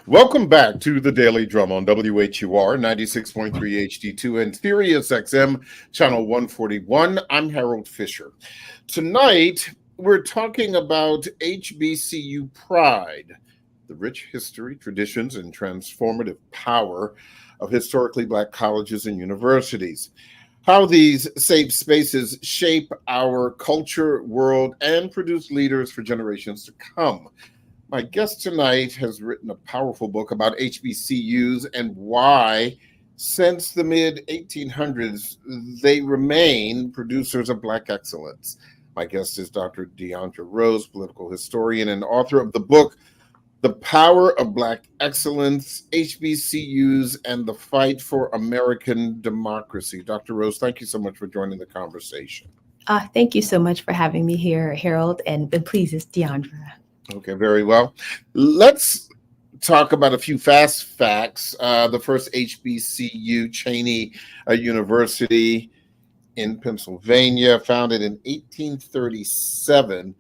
Welcome back to the Daily Drum on WHUR 96.3 HD2 and Sirius XM channel 141. I'm Harold Fisher. Tonight, we're talking about HBCU Pride, the rich history, traditions, and transformative power of historically Black colleges and universities. How these safe spaces shape our culture, world, and produce leaders for generations to come. My guest tonight has written a powerful book about HBCUs and why, since the mid 1800s, they remain producers of Black excellence. My guest is Dr. Deandra Rose, political historian and author of the book, The Power of Black Excellence, HBCUs, and the Fight for American Democracy. Dr. Rose, thank you so much for joining the conversation. Thank you so much for having me here, Harold, and please, it's Deandra. Okay, very well. Let's talk about a few fast facts. The first HBCU, Cheney University in Pennsylvania, founded in 1837.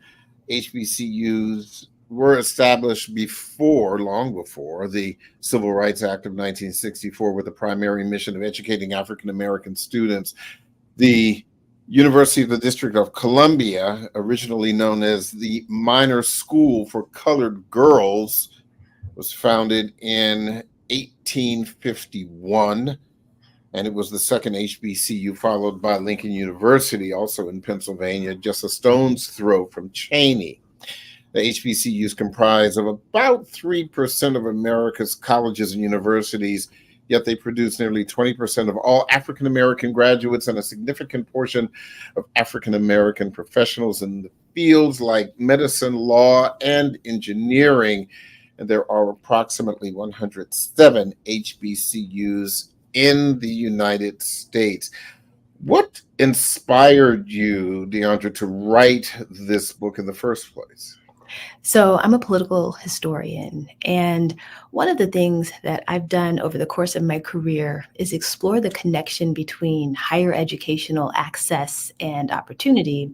HBCUs were established long before the Civil Rights Act of 1964, with the primary mission of educating African American students. The University of the District of Columbia, originally known as the Minor School for Colored Girls, was founded in 1851, and it was the second HBCU, followed by Lincoln University, also in Pennsylvania, just a stone's throw from Cheney. The HBCUs comprise of about 3% of America's colleges and universities, yet they produce nearly 20% of all African American graduates and a significant portion of African American professionals in the fields like medicine, law, and engineering. And there are approximately 107 HBCUs in the United States. What inspired you, Deandra, to write this book in the first place? So I'm a political historian, and one of the things that I've done over the course of my career is explore the connection between higher educational access and opportunity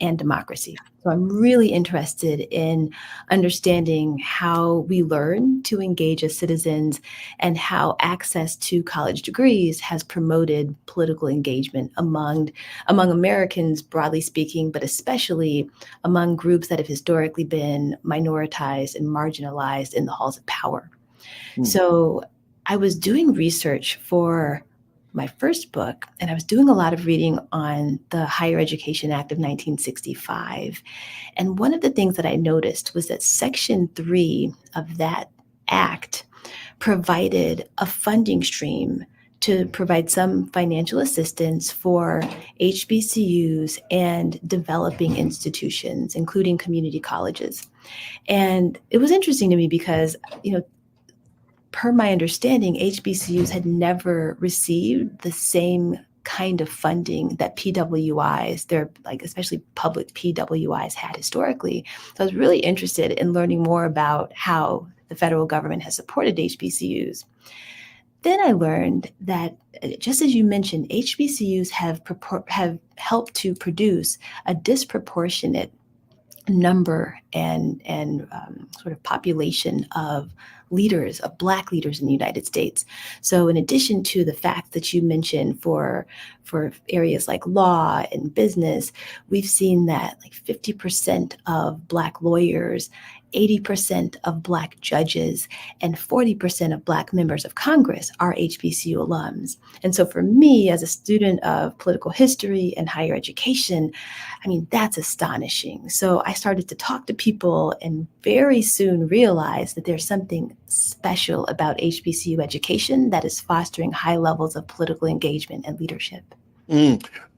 and democracy. So I'm really interested in understanding how we learn to engage as citizens and how access to college degrees has promoted political engagement among Americans, broadly speaking, but especially among groups that have historically been minoritized and marginalized in the halls of power. So I was doing research for my first book, and I was doing a lot of reading on the Higher Education Act of 1965. And one of the things that I noticed was that Section 3 of that act provided a funding stream to provide some financial assistance for HBCUs and developing institutions, including community colleges. And it was interesting to me because, per my understanding, HBCUs had never received the same kind of funding that PWIs, they're like especially public PWIs, had historically. So I was really interested in learning more about how the federal government has supported HBCUs. Then I learned that, just as you mentioned, HBCUs have helped to produce a disproportionate number and sort of population of leaders, of Black leaders in the United States. So in addition to the fact that you mentioned for areas like law and business, we've seen that like 50% of Black lawyers, 80% of Black judges, and 40% of Black members of Congress are HBCU alums. And so for me, as a student of political history and higher education, I mean, that's astonishing. So I started to talk to people and very soon realized that there's something special about HBCU education that is fostering high levels of political engagement and leadership.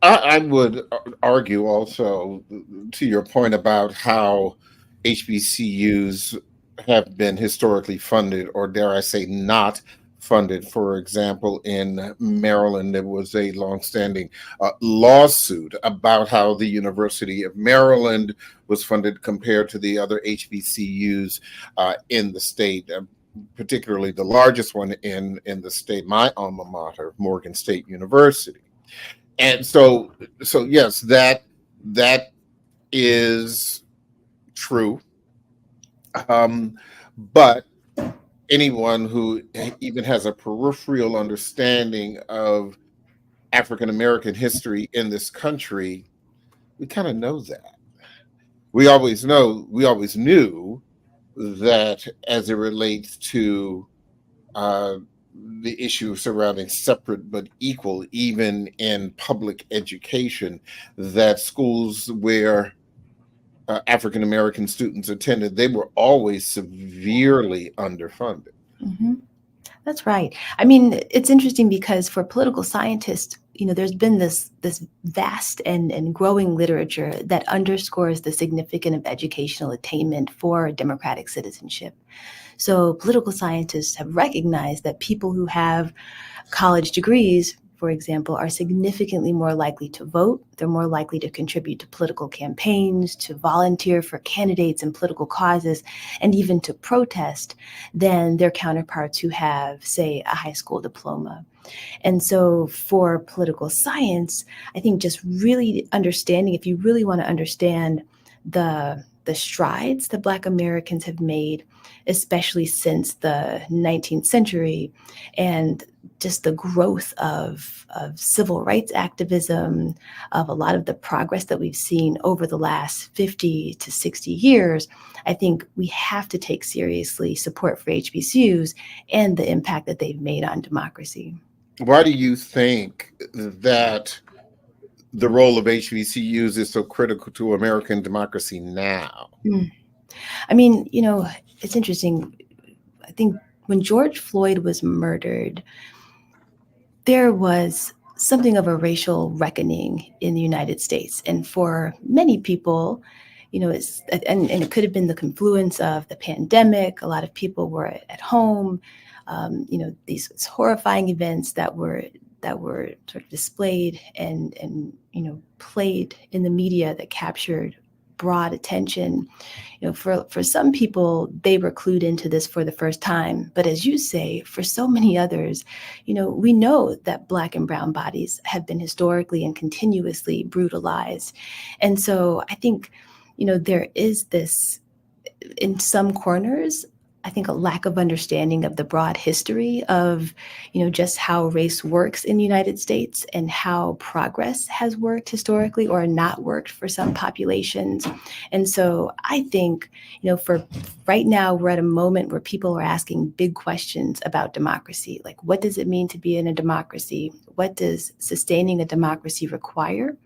I would argue also, to your point about how HBCUs have been historically funded, or dare I say not funded. For example, in Maryland, there was a longstanding lawsuit about how the University of Maryland was funded compared to the other HBCUs in the state, particularly the largest one in the state, my alma mater, Morgan State University. And so yes, that is true. But anyone who even has a peripheral understanding of African American history in this country, we kind of know that. We always knew that as it relates to uh, the issue surrounding separate but equal, even in public education, that schools where African American students attended, they were always severely underfunded. Mhm. That's right. I mean, it's interesting because for political scientists, there's been this vast and growing literature that underscores the significance of educational attainment for democratic citizenship. So political scientists have recognized that people who have college degrees, for example, are significantly more likely to vote. They're more likely to contribute to political campaigns, to volunteer for candidates and political causes, and even to protest than their counterparts who have, say, a high school diploma. And so for political science, I think just really understanding, if you really want to understand the strides that Black Americans have made, especially since the 19th century, and just the growth of civil rights activism, of a lot of the progress that we've seen over the last 50 to 60 years, I think we have to take seriously support for HBCUs and the impact that they've made on democracy. Why do you think that the role of HBCUs is so critical to American democracy now? Mm. I mean, it's interesting. I think when George Floyd was murdered, there was something of a racial reckoning in the United States. And for many people, and it could have been the confluence of the pandemic. A lot of people were at home. These horrifying events that were sort of displayed and played in the media that captured broad attention. For some people, they were clued into this for the first time. But as you say, for so many others, we know that Black and brown bodies have been historically and continuously brutalized. And so I think, there is this, in some corners, I think, a lack of understanding of the broad history of, just how race works in the United States and how progress has worked historically or not worked for some populations. And so I think, for right now, we're at a moment where people are asking big questions about democracy. Like, what does it mean to be in a democracy? What does sustaining a democracy require?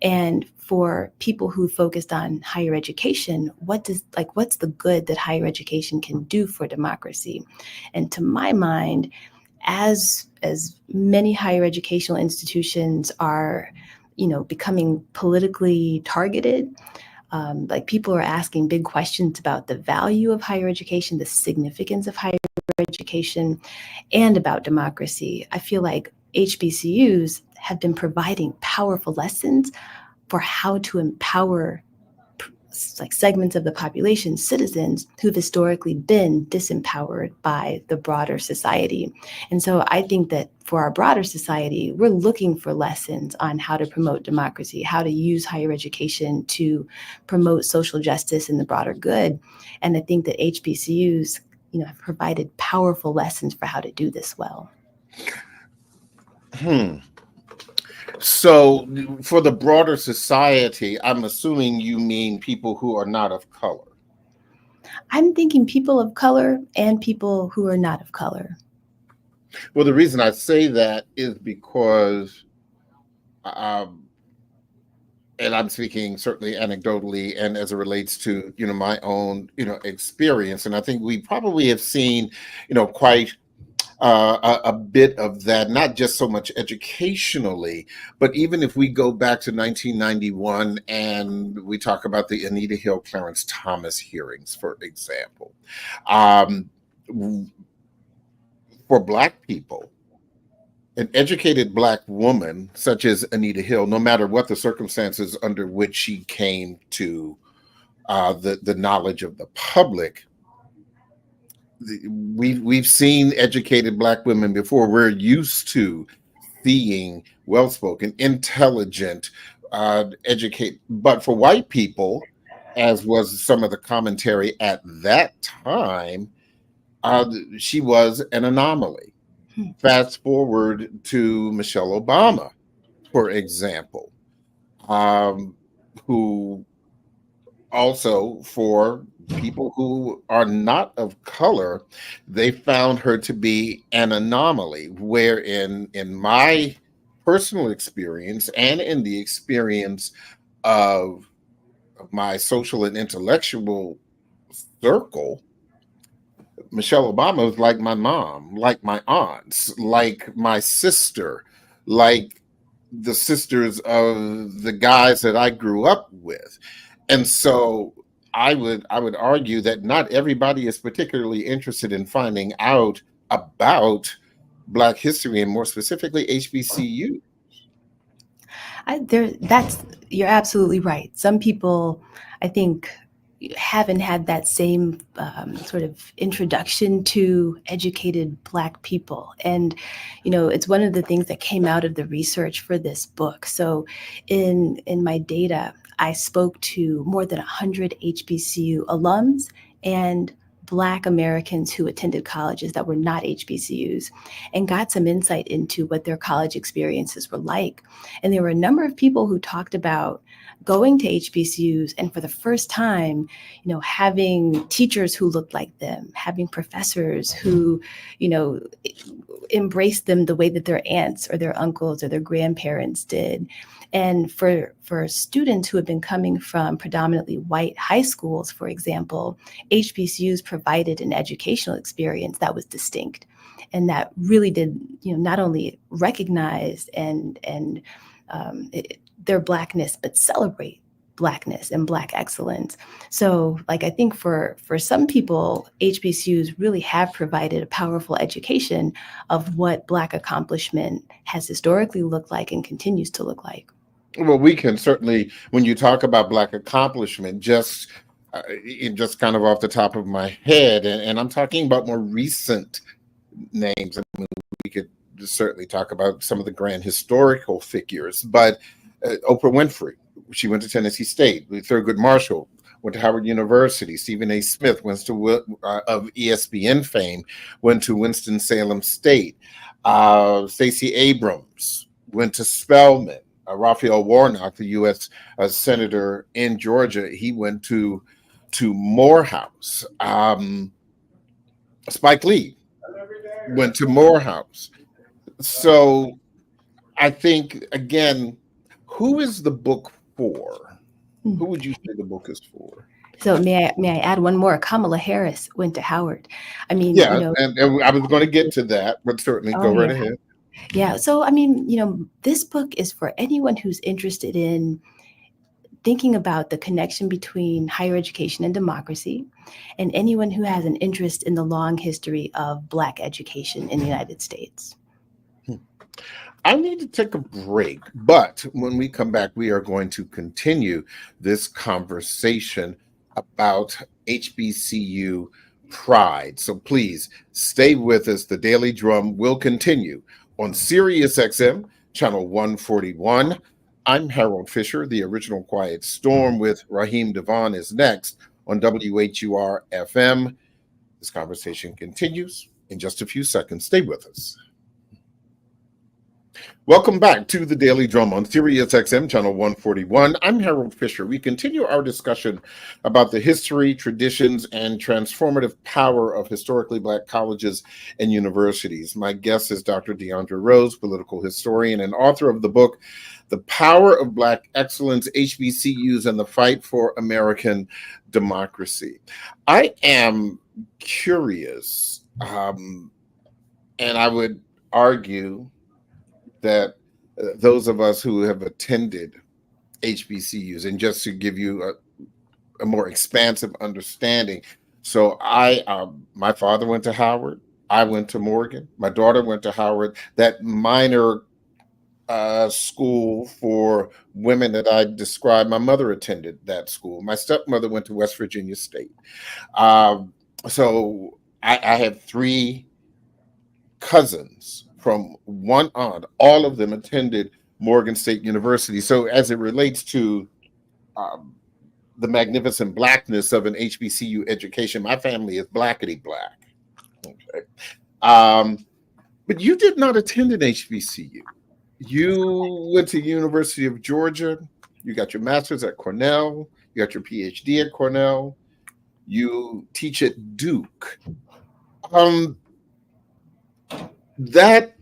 And for people who focused on higher education, what's the good that higher education can do for democracy? And to my mind, as many higher educational institutions are, becoming politically targeted, like people are asking big questions about the value of higher education, the significance of higher education, and about democracy. I feel like HBCUs have been providing powerful lessons for how to empower like segments of the population, citizens who've historically been disempowered by the broader society. And so I think that for our broader society, we're looking for lessons on how to promote democracy, how to use higher education to promote social justice and the broader good. And I think that HBCUs, have provided powerful lessons for how to do this well. So, for the broader society, I'm assuming you mean people who are not of color. I'm thinking people of color and people who are not of color. Well, the reason I say that is because, um, and I'm speaking certainly anecdotally and as it relates to, my own, experience. And I think we probably have seen, quite a bit of that, not just so much educationally, but even if we go back to 1991 and we talk about the Anita Hill, Clarence Thomas hearings, for example, um, for Black people, an educated Black woman such as Anita Hill, no matter what the circumstances under which she came to the knowledge of the public, we've seen educated Black women before. We're used to seeing well-spoken, intelligent, educate. But for white people, as was some of the commentary at that time, uh, she was an anomaly. Hmm. Fast forward to Michelle Obama, for example, um, who also, for people who are not of color, they found her to be an anomaly, wherein in my personal experience and in the experience of my social and intellectual circle, Michelle Obama was like my mom, like my aunts, like my sister, like the sisters of the guys that I grew up with. And so I would argue that not everybody is particularly interested in finding out about Black history and more specifically HBCU. That's you're absolutely right. Some people, I think, haven't had that same sort of introduction to educated Black people, and it's one of the things that came out of the research for this book. So, in my data, I spoke to more than 100 HBCU alums and Black Americans who attended colleges that were not HBCUs, and got some insight into what their college experiences were like. And there were a number of people who talked about going to HBCUs and for the first time, having teachers who looked like them, having professors who, you know, embraced them the way that their aunts or their uncles or their grandparents did. And for students who have been coming from predominantly white high schools, for example, HBCUs provided an educational experience that was distinct and that really did, not only recognize their Blackness, but celebrate Blackness and Black excellence. So, like, I think for some people, HBCUs really have provided a powerful education of what Black accomplishment has historically looked like and continues to look like. Well, we can certainly, when you talk about Black accomplishment, just kind of off the top of my head, and I'm talking about more recent names. I mean, we could certainly talk about some of the grand historical figures, but Oprah Winfrey, she went to Tennessee State. Thurgood Marshall went to Howard University. Stephen A. Smith went to of ESPN fame, went to Winston-Salem State. Stacey Abrams went to Spelman. Raphael Warnock, the U.S. Senator in Georgia, he went to Morehouse. Spike Lee went to Morehouse. So I think, again, who is the book for? Who would you say the book is for? So may I add one more? Kamala Harris went to Howard. I mean, Yeah, and I was going to get to that, but certainly go right ahead. Yeah. So, I mean, this book is for anyone who's interested in thinking about the connection between higher education and democracy, and anyone who has an interest in the long history of Black education in the United States. I need to take a break, but when we come back, we are going to continue this conversation about HBCU Pride. So please stay with us. The Daily Drum will continue on Sirius XM, channel 141. I'm Harold Fisher. The original Quiet Storm with Raheem Devon is next on WHUR-FM. This conversation continues in just a few seconds. Stay with us. Welcome back to the Daily Drum on Sirius XM, channel 141. I'm Harold Fisher. We continue our discussion about the history, traditions, and transformative power of historically Black colleges and universities. My guest is Dr. Deandra Rose, political historian and author of the book, The Power of Black Excellence, HBCUs, and the Fight for American Democracy. I am curious, and I would argue that those of us who have attended HBCUs, and just to give you a more expansive understanding. So my father went to Howard. I went to Morgan. My daughter went to Howard. That minor school for women that I described, my mother attended that school. My stepmother went to West Virginia State. So I have three cousins from one aunt. All of them attended Morgan State University. So as it relates to the magnificent Blackness of an HBCU education, my family is blackety black. Okay. Um, but you did not attend an HBCU. You went to University of Georgia. You got your master's at Cornell. You got your PhD at Cornell. You teach at Duke. Um, that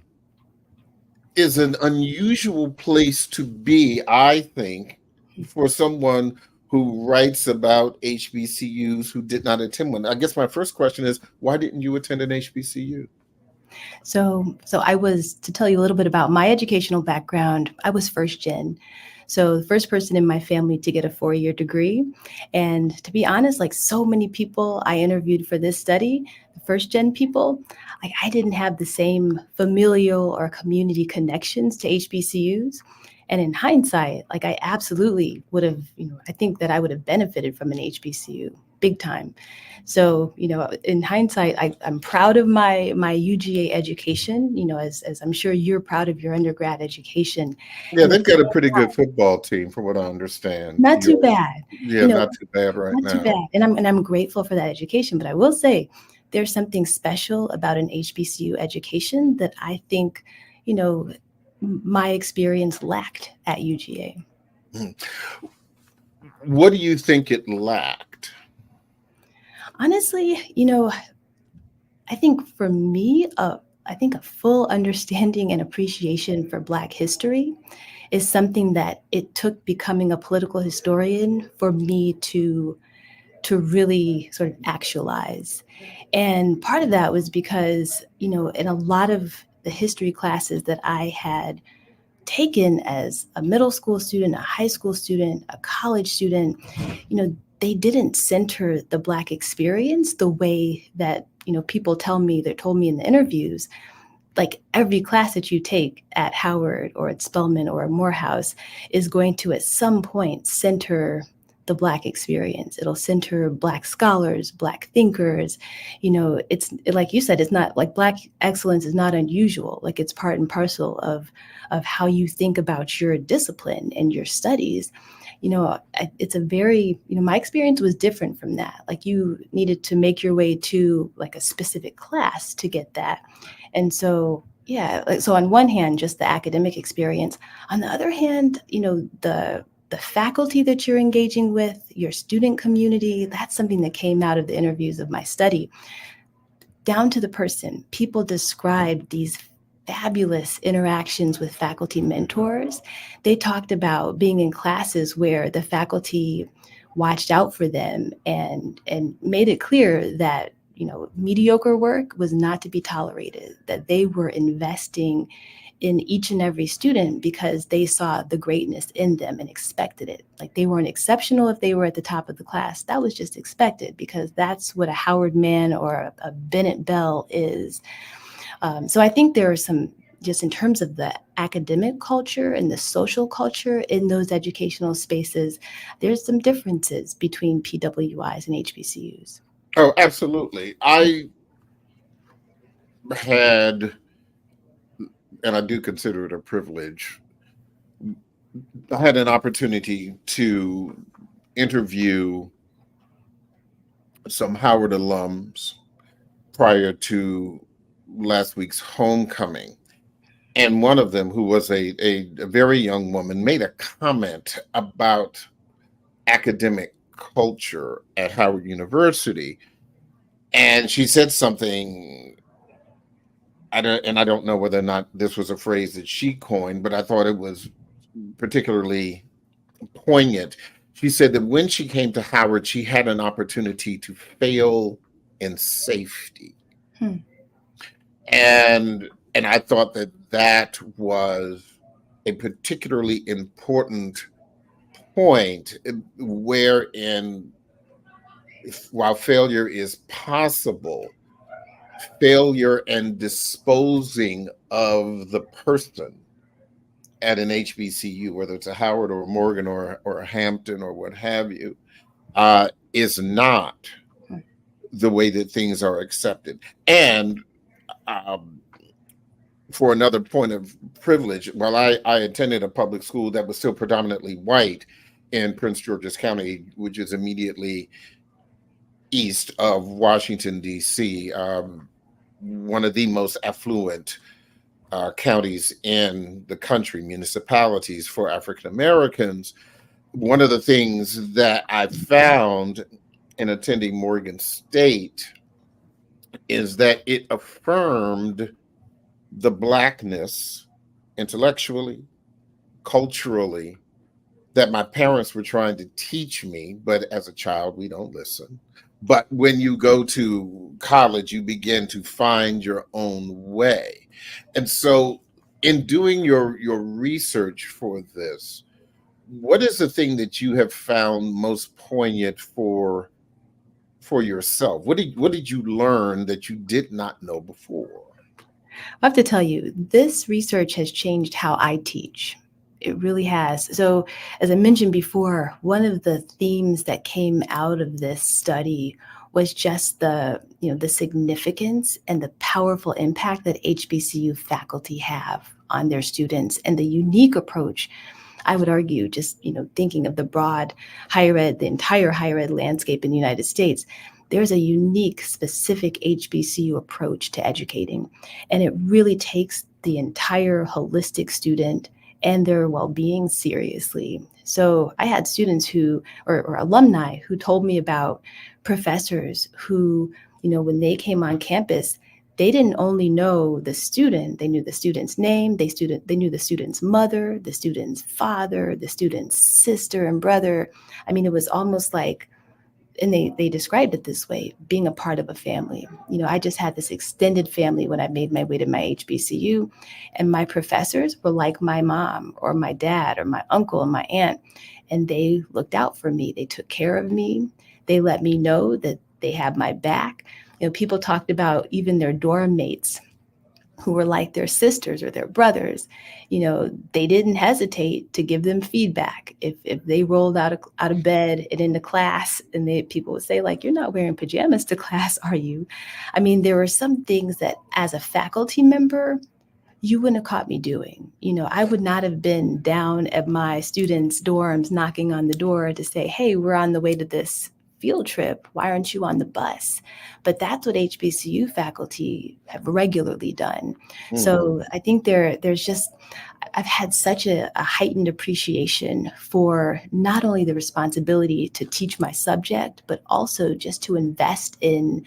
is an unusual place to be, I think, for someone who writes about HBCUs who did not attend one. I guess my first question is, why didn't you attend an HBCU? So I was, to tell you a little bit about my educational background, I was first gen. So the first person in my family to get a 4-year degree. And to be honest, like so many people I interviewed for this study, the first gen people, like I didn't have the same familial or community connections to HBCUs. And in hindsight, like I absolutely would have, I think that I would have benefited from an HBCU big time. So, in hindsight, I'm proud of my UGA education, as I'm sure you're proud of your undergrad education. Yeah, And they've got a pretty good football team, from what I understand. not too bad, Yeah, not too bad right not too now. bad. And I'm grateful for that education. But I will say there's something special about an HBCU education that I think, my experience lacked at UGA. What do you think it lacked? Honestly, I think for me, I think a full understanding and appreciation for Black history is something that it took becoming a political historian for me to really sort of actualize. And part of that was because, in a lot of the history classes that I had taken as a middle school student, a high school student, a college student, they didn't center the Black experience the way that, people told me in the interviews. Like every class that you take at Howard or at Spelman or at Morehouse is going to at some point center the Black experience. It'll center Black scholars, Black thinkers. It's like you said, it's not like Black excellence is not unusual. Like it's part and parcel of how you think about your discipline and your studies. It's a very, my experience was different from that. Like you needed to make your way to like a specific class to get that. And so, yeah, like, so on one hand, just the academic experience. On the other hand, the faculty that you're engaging with, your student community, that's something that came out of the interviews of my study. Down to the person, people described these fabulous interactions with faculty mentors. They talked about being in classes where the faculty watched out for them and made it clear that mediocre work was not to be tolerated, that they were investing in each and every student because they saw the greatness in them and expected it. Like they weren't exceptional if they were at the top of the class. That was just expected because that's what a Howard Man or a Bennett Bell is. So I think there are some, just in terms of the academic culture and the social culture in those educational spaces, there's some differences between PWIs and HBCUs. Oh, absolutely. I had, and I do consider it a privilege, I had an opportunity to interview some Howard alums prior to last week's homecoming. And one of them, who was a very young woman, made a comment about academic culture at Howard University. And she said something, I don't know whether or not this was a phrase that she coined, but I thought it was particularly poignant. She said that when she came to Howard, she had an opportunity to fail in safety. And I thought that was a particularly important point, wherein while failure is possible, failure and disposing of the person at an HBCU, whether it's a Howard or a Morgan or a Hampton or what have you, is not the way that things are accepted. And for another point of privilege, while I attended a public school that was still predominantly white in Prince George's County, which is immediately east of Washington, D.C., one of the most affluent counties in the country, municipalities for African Americans. One of the things that I found in attending Morgan State is that it affirmed the Blackness intellectually, culturally, that my parents were trying to teach me, but as a child, we don't listen. But when you go to college, you begin to find your own way. And so, in doing your research for this, what is the thing that you have found most poignant for yourself? What did you learn that you did not know before? I have to tell you, this research has changed how I teach. It really has. So, as I mentioned before, one of the themes that came out of this study was just the significance and the powerful impact that HBCU faculty have on their students, and the unique approach, I would argue, just thinking of the broad higher ed, the entire higher ed landscape in the United States. There's a unique, specific HBCU approach to educating, and it really takes the entire holistic student and their well-being seriously. So I had students or alumni who told me about professors who, when they came on campus, they didn't only know the student, they knew the student's name, they knew the student's mother, the student's father, the student's sister and brother. I mean, it was almost like, and they described it this way, being a part of a family. I just had this extended family when I made my way to my HBCU, and my professors were like my mom or my dad or my uncle and my aunt, and they looked out for me. They took care of me. They let me know that they had my back. People talked about even their dorm mates who were like their sisters or their brothers. They didn't hesitate to give them feedback. If they rolled out of bed and into class, and people would say, like, "You're not wearing pajamas to class, are you?" I mean, there were some things that as a faculty member, you wouldn't have caught me doing. I would not have been down at my students' dorms knocking on the door to say, "Hey, we're on the way to this field trip. Why aren't you on the bus?" But that's what HBCU faculty have regularly done. Mhm. So I think I've had such a heightened appreciation for not only the responsibility to teach my subject, but also just to invest in,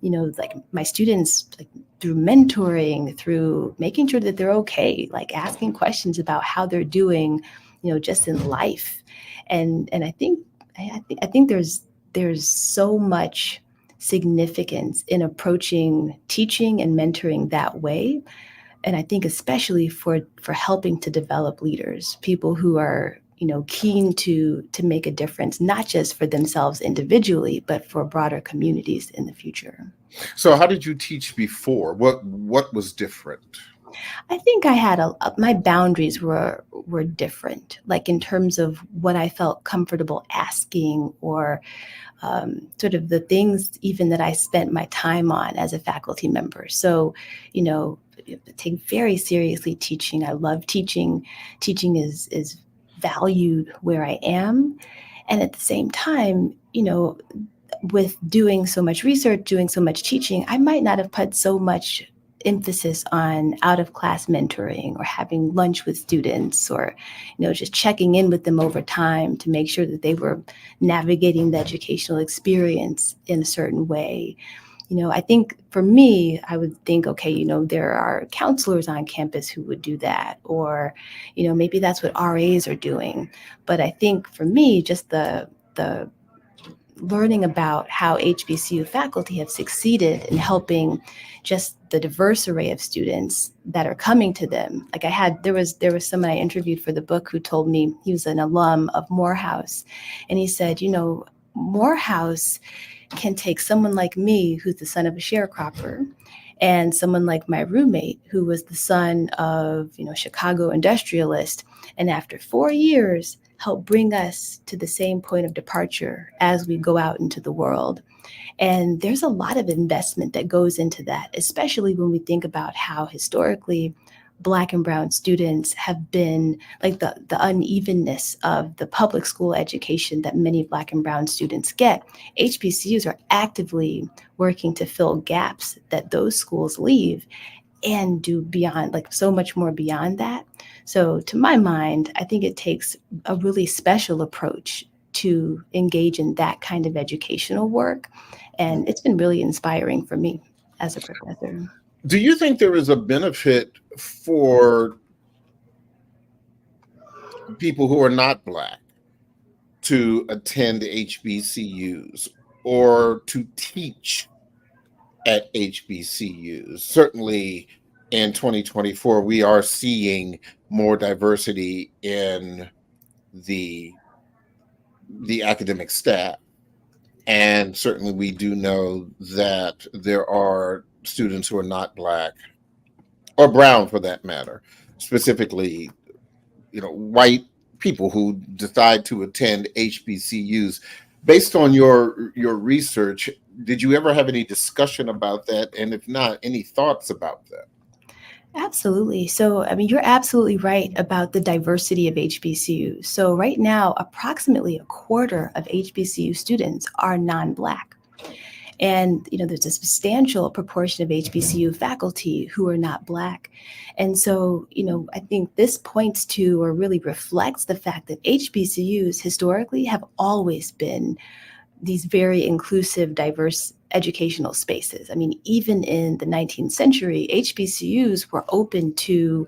like my students, like through mentoring, through making sure that they're okay, like asking questions about how they're doing, just in life. And I think there's so much significance in approaching teaching and mentoring that way. And I think especially for helping to develop leaders, people who are, keen to make a difference, not just for themselves individually, but for broader communities in the future. So, how did you teach before? What was different? I think I had my boundaries were different, like in terms of what I felt comfortable asking, or sort of the things even that I spent my time on as a faculty member. So, take very seriously teaching. I love teaching. Teaching is valued where I am. And at the same time, with doing so much research, doing so much teaching, I might not have put so much emphasis on out of class mentoring or having lunch with students, or just checking in with them over time to make sure that they were navigating the educational experience in a certain way. I think for me, I would think, okay, there are counselors on campus who would do that, or maybe that's what RAs are doing. But I think for me, just the learning about how HBCU faculty have succeeded in helping just the diverse array of students that are coming to them. Like there was someone I interviewed for the book who told me, he was an alum of Morehouse, and he said, Morehouse can take someone like me, who's the son of a sharecropper, and someone like my roommate, who was the son of, Chicago industrialist, and after 4 years, help bring us to the same point of departure as we go out into the world. And there's a lot of investment that goes into that, especially when we think about how historically Black and brown students have been like the unevenness of the public school education that many Black and brown students get. HBCUs are actively working to fill gaps that those schools leave and do beyond, like so much more beyond that. So to my mind, I think it takes a really special approach to engage in that kind of educational work. And it's been really inspiring for me as a professor. Do you think there is a benefit for people who are not Black to attend HBCUs or to teach at HBCUs? Certainly in 2024, we are seeing more diversity in the academic staff. And certainly we do know that there are students who are not Black or brown for that matter, specifically, white people who decide to attend HBCUs. Based on your research, did you ever have any discussion about that? And if not, any thoughts about that? Absolutely. So, I mean, you're absolutely right about the diversity of HBCUs. So right now, approximately a quarter of HBCU students are non-Black. And, there's a substantial proportion of HBCU faculty who are not Black. And so, I think this points to or really reflects the fact that HBCUs historically have always been these very inclusive, diverse educational spaces. I mean, even in the 19th century, HBCUs were open to,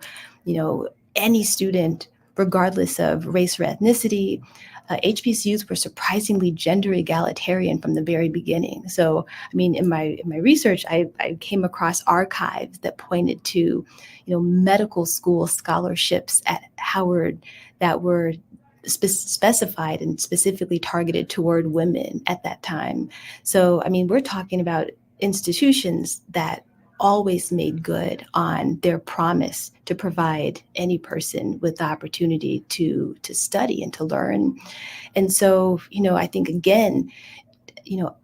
any student, regardless of race or ethnicity. HBCUs were surprisingly gender egalitarian from the very beginning. So, I mean, in my research, I came across archives that pointed to, medical school scholarships at Howard that were specified and specifically targeted toward women at that time. So, I mean, we're talking about institutions that always made good on their promise to provide any person with the opportunity to study and to learn. And so, I think again,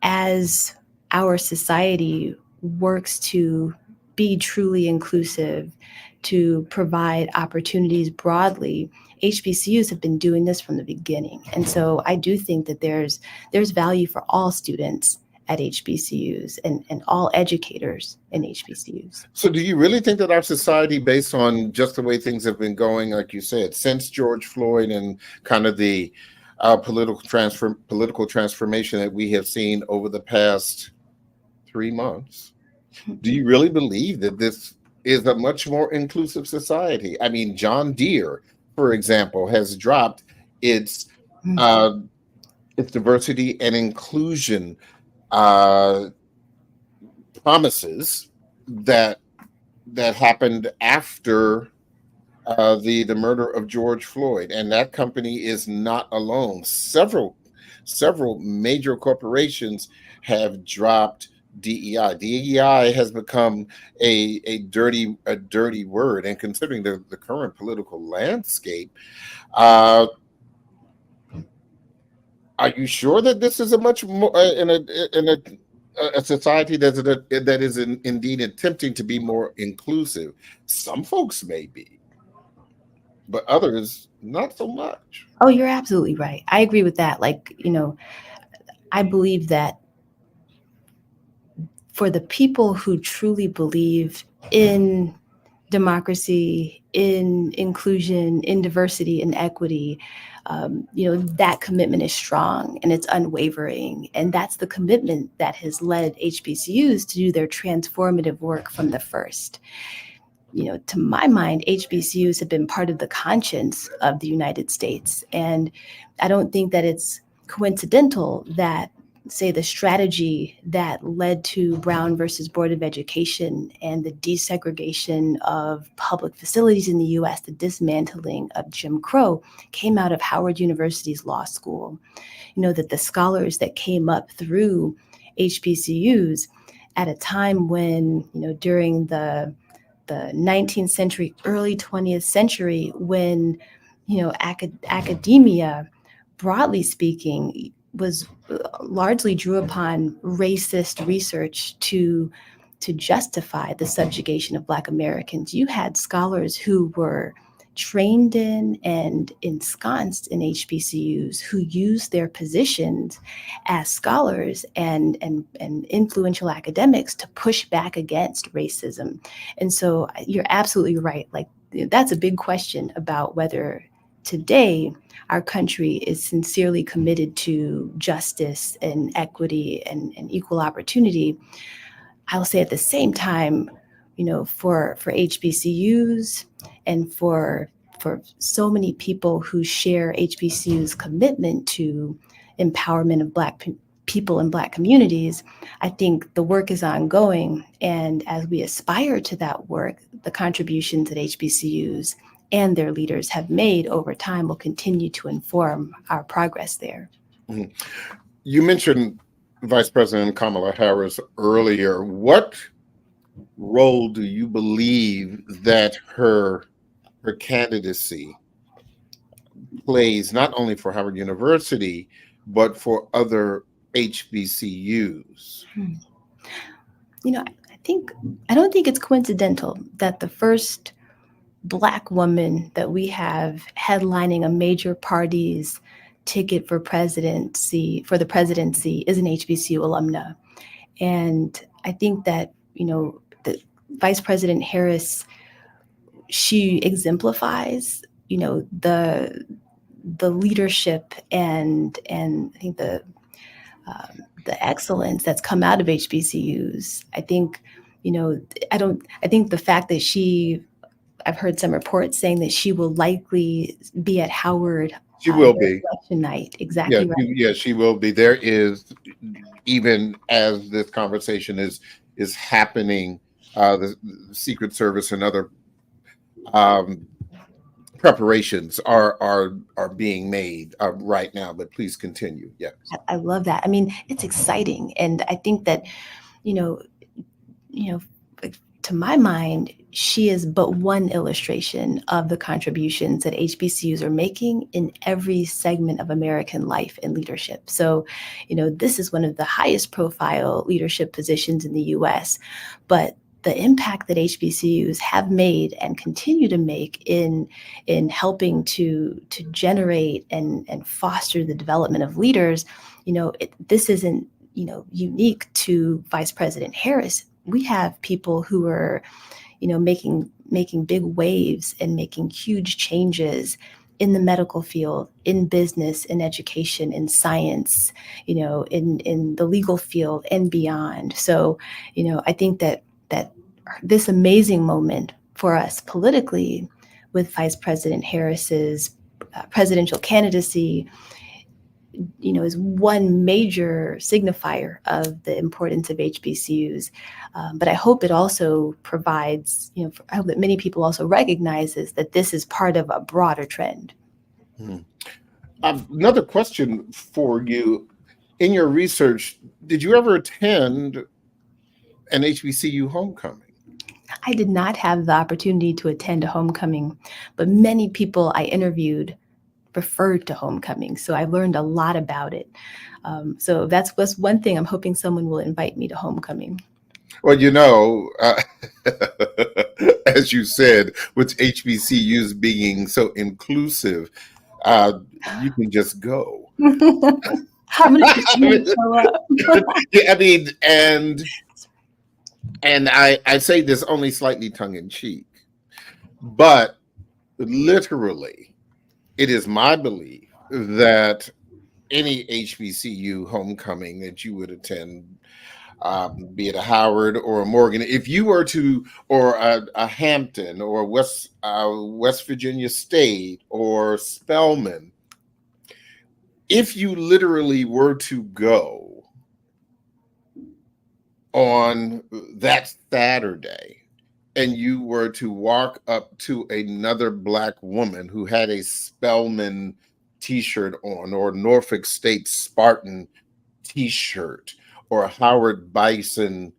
as our society works to be truly inclusive, to provide opportunities broadly, HBCUs have been doing this from the beginning. And so I do think that there's value for all students at HBCUs and all educators in HBCUs. So do you really think that our society, based on just the way things have been going, like you said, since George Floyd and kind of the political transformation that we have seen over the past 3 months, do you really believe that this is a much more inclusive society? I mean, John Deere, for example, has dropped its diversity and inclusion promises that happened after the murder of George Floyd, and that company is not alone. Several major corporations have dropped DEI. DEI has become a dirty word, and considering the current political landscape, are you sure that this is a much more in a society that is indeed attempting to be more inclusive? Some folks may be, but others not so much. Oh, you're absolutely right. I agree with that. Like, I believe that for the people who truly believe in democracy, in inclusion, in diversity, and equity, that commitment is strong and it's unwavering. And that's the commitment that has led HBCUs to do their transformative work from the first. To my mind, HBCUs have been part of the conscience of the United States. And I don't think that it's coincidental that, say, the strategy that led to Brown versus Board of Education and the desegregation of public facilities in the U.S., the dismantling of Jim Crow, came out of Howard University's law school. That the scholars that came up through HBCUs at a time when, during the 19th century, early 20th century, when, academia, broadly speaking, was largely drew upon racist research to to justify the subjugation of Black Americans. You had scholars who were trained in and ensconced in HBCUs who used their positions as scholars and influential academics to push back against racism. And so you're absolutely right. Like, that's a big question about whether today our country is sincerely committed to justice and equity and equal opportunity. I'll say at the same time, for HBCUs and for so many people who share HBCU's commitment to empowerment of Black people in Black communities, I think the work is ongoing. And as we aspire to that work, the contributions that HBCUs and their leaders have made over time will continue to inform our progress there. Mhm. You mentioned Vice President Kamala Harris earlier. What role do you believe that her candidacy plays, not only for Howard University, but for other HBCUs? I don't think it's coincidental that the first Black woman that we have headlining a major party's ticket for the presidency is an HBCU alumna. And I think that, the Vice President Harris, she exemplifies, the leadership and I think the excellence that's come out of HBCUs. I think, I think the fact that I've heard some reports saying that she will likely be at Howard. She will be. Election night. Exactly right. She will be. There is, even as this conversation is happening, the Secret Service and other preparations are being made right now. But please continue. Yes, I love that. I mean, it's exciting, and I think that, to my mind, she is but one illustration of the contributions that HBCUs are making in every segment of American life and leadership. So, this is one of the highest profile leadership positions in the US, but the impact that HBCUs have made and continue to make in helping to generate and foster the development of leaders, this isn't, unique to Vice President Harris. We have people who are, making big waves and making huge changes in the medical field, in business, in education, in science, in the legal field and beyond. So, I think that this amazing moment for us politically with Vice President Harris's presidential candidacy, is one major signifier of the importance of HBCUs. But I hope it also provides, I hope that many people also recognizes that this is part of a broader trend. Another question for you. In your research, did you ever attend an HBCU homecoming? I did not have the opportunity to attend a homecoming, but many people I interviewed referred to homecoming. So I learned a lot about it. So that's one thing I'm hoping someone will invite me to homecoming. Well, as you said, with HBCUs being so inclusive, you can just go. How many people show up? Yeah, I mean, and I say this only slightly tongue in cheek, but literally, it is my belief that any HBCU homecoming that you would attend, be it a Howard or a Morgan, if you were to, or a Hampton or West Virginia State or Spelman, if you literally were to go on that Saturday and you were to walk up to another Black woman who had a Spelman t-shirt on, or Norfolk State Spartan t-shirt, or a Howard Bison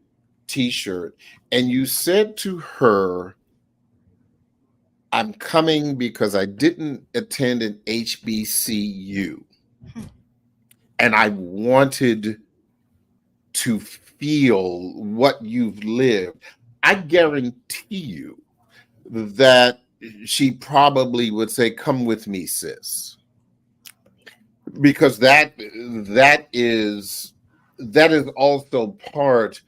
t-shirt, and you said to her, "I'm coming because I didn't attend an HBCU and I wanted to feel what you've lived, I guarantee you that she probably would say, "Come with me, sis," because that is also part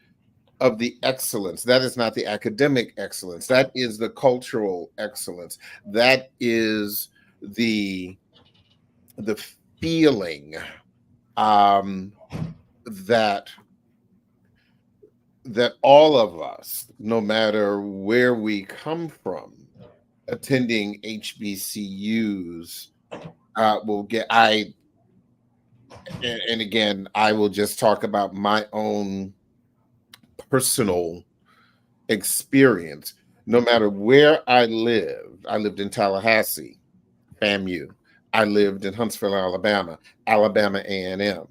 of the excellence. That is not the academic excellence. That is the cultural excellence. That is the the feeling um, that that all of us, no matter where we come from, attending HBCUs will get. And again, I will just talk about my own personal experience. No matter where I lived in Tallahassee, FAMU. I lived in Huntsville, Alabama, Alabama A&M.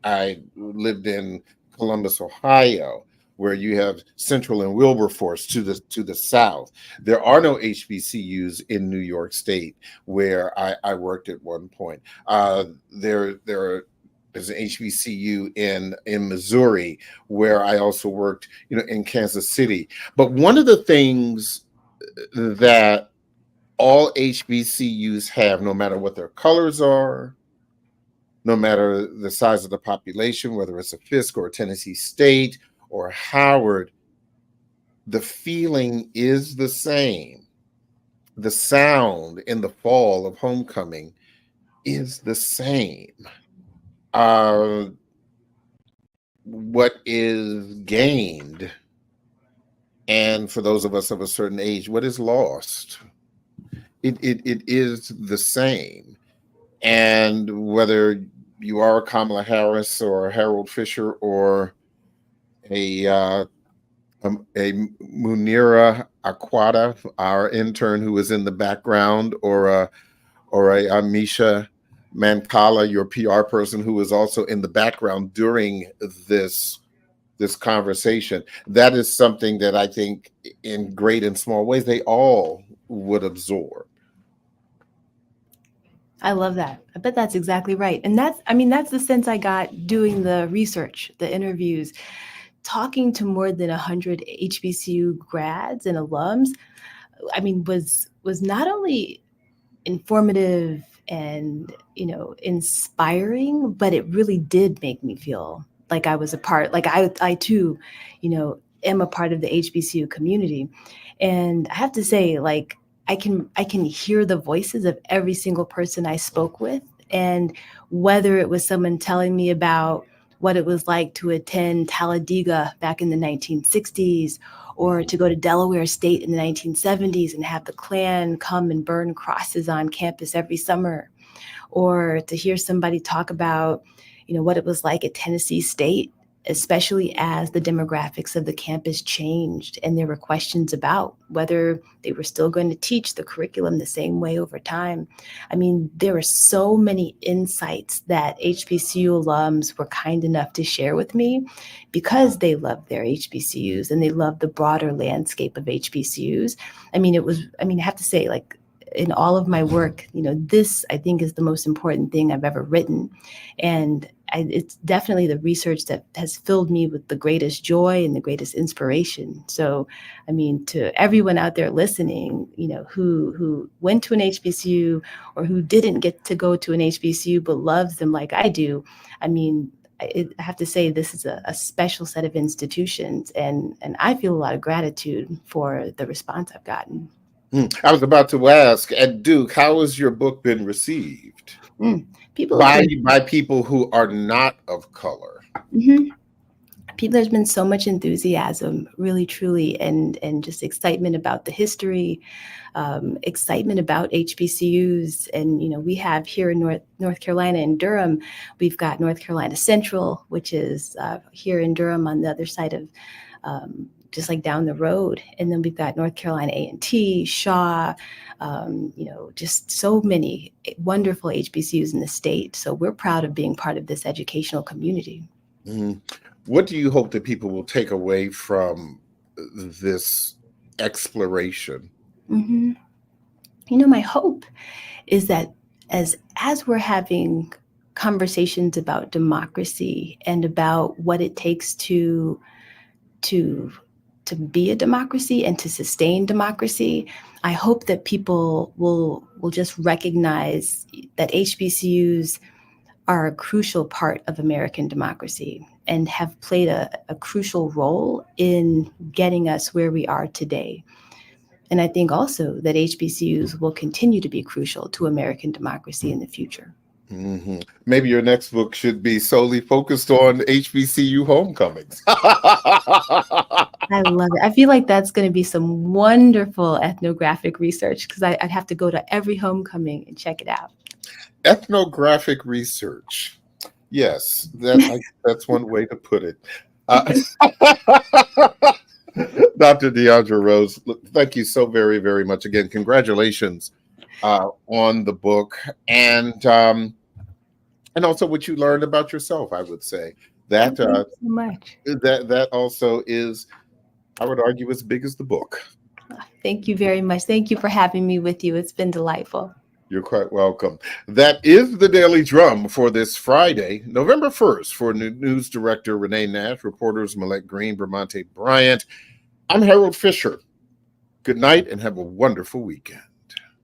I lived in Columbus, Ohio, where you have Central and Wilberforce to the south. There are no HBCUs in New York State, where I worked at one point. There's an HBCU in Missouri, where I also worked, in Kansas City. But one of the things that all HBCUs have, no matter what their colors are, no matter the size of the population, whether it's a Fisk or a Tennessee State or Howard, the feeling is the same. The sound in the fall of homecoming is the same. Uh, what is gained, and for those of us of a certain age, what is lost, it is the same. And whether you are a Kamala Harris or a Harold Fisher or a Munira Aquata, our intern who is in the background, or a Amisha Mankala, your PR person who is also in the background during this conversation, that is something that I think in great and small ways they all would absorb. I love that. I bet that's exactly right. And that's the sense I got doing the research, the interviews, talking to more than 100 HBCU grads and alums. Was not only informative and, inspiring, but it really did make me feel like I was a part, like I too, am a part of the HBCU community. And I have to say, like, I can hear the voices of every single person I spoke with. And whether it was someone telling me about what it was like to attend Talladega back in the 1960s, or to go to Delaware State in the 1970s and have the Klan come and burn crosses on campus every summer, or to hear somebody talk about, what it was like at Tennessee State, especially as the demographics of the campus changed and there were questions about whether they were still going to teach the curriculum the same way over time. There were so many insights that HBCU alums were kind enough to share with me because they love their HBCUs and they love the broader landscape of HBCUs. I have to say, like, in all of my work, this I think is the most important thing I've ever written. And it's definitely the research that has filled me with the greatest joy and the greatest inspiration. So, to everyone out there listening, who went to an HBCU or who didn't get to go to an HBCU but loves them like I do, I have to say this is a special set of institutions, and I feel a lot of gratitude for the response I've gotten. I was about to ask, at Duke, how has your book been received by people who are not of color? Mm-hmm. There's been so much enthusiasm, really, truly, and just excitement about the history, excitement about HBCUs. And, we have here in North Carolina in Durham, we've got North Carolina Central, which is here in Durham on the other side of just like down the road. And then we've got North Carolina A&T, Shaw, just so many wonderful HBCUs in the state. So we're proud of being part of this educational community. Mm-hmm. What do you hope that people will take away from this exploration? Mm-hmm. My hope is that as we're having conversations about democracy and about what it takes to be a democracy and to sustain democracy, I hope that people will just recognize that HBCUs are a crucial part of American democracy and have played a crucial role in getting us where we are today. And I think also that HBCUs will continue to be crucial to American democracy in the future. Mm-hmm. Maybe your next book should be solely focused on HBCU homecomings. I love it. I feel like that's going to be some wonderful ethnographic research because I'd have to go to every homecoming and check it out. Ethnographic research. Yes, that's one way to put it. Dr. Deandra Rose, thank you so very, very much again. Congratulations on the book and also what you learned about yourself. I would say that Thank you so much. that also is, I would argue, as big as the book. Thank you very much. Thank you for having me with you. It's been delightful. You're quite welcome. That is the Daily Drum for this Friday, November 1st, for News Director Renee Nash, reporters Millette Green, Bramante Bryant. I'm Harold Fisher. Good night and have a wonderful weekend.